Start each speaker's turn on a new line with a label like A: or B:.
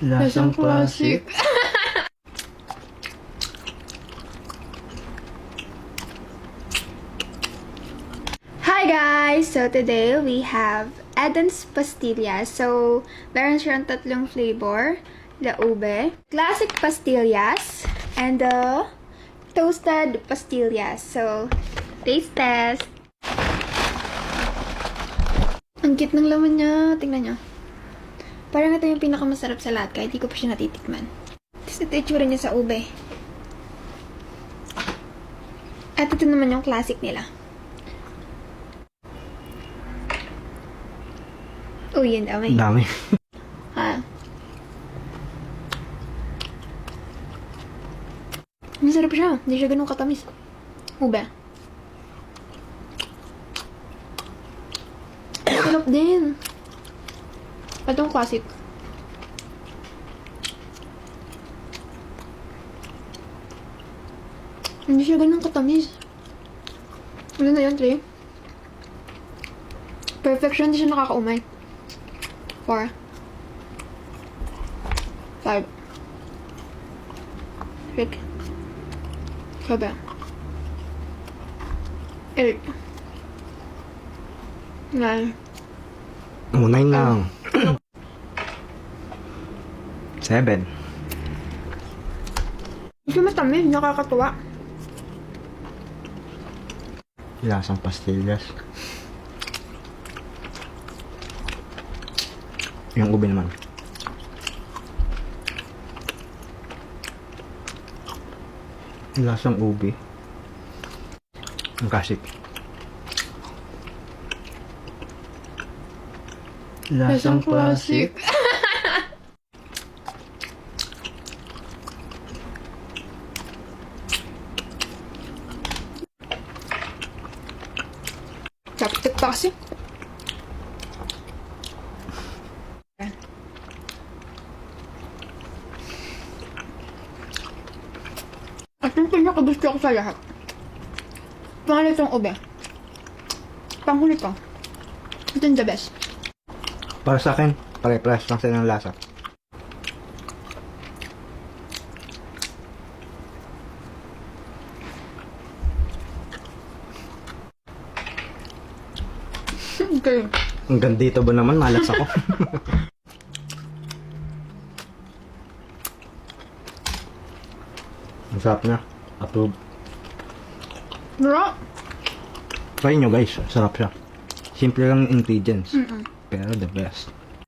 A: Lasang classic.
B: Hi guys! So today we have Eden's Pastillas. So, meron siyang tatlong flavor. The ube, classic pastillas, and the toasted pastillas. So, taste test. Ang cute ng laman niya. Tingnan niyo. Parang ito yung pinakamasarap sa lahat kahit di ko pa siya natitikman. Tapos ito yung itsura niya sa ube. At ito naman yung classic nila. Uy, ang dami.
A: Dami.
B: Ha? Masarap siya. Hindi siya ganun katamis. Ube. Sarap din. Itong classic. Hindi siya ganun katamis. Ano na yun, Trey? Perfect siya. Hindi siya nakakaumay. 4 5 6 7 8 9
A: Unay lang. 7.
B: Hindi matamis. Nakakatuwa.
A: Lasang pastillas. Yung ube naman. Lasang ube. Ang classic. Lasang classic.
B: Chapstick pa kasi. At yung pinakagusto ko sa lahat. Pangalit yung ube. Panghuli ko. Ito yung the best.
A: Para sa akin, pare-pares lang sila ng lasa.
B: Okay.
A: Hanggang dito ba naman, malas ako. Ang sarap niya. Approve.
B: Bro.
A: Try nyo guys, sarap siya. Simple lang yung ingredients. Pero the best.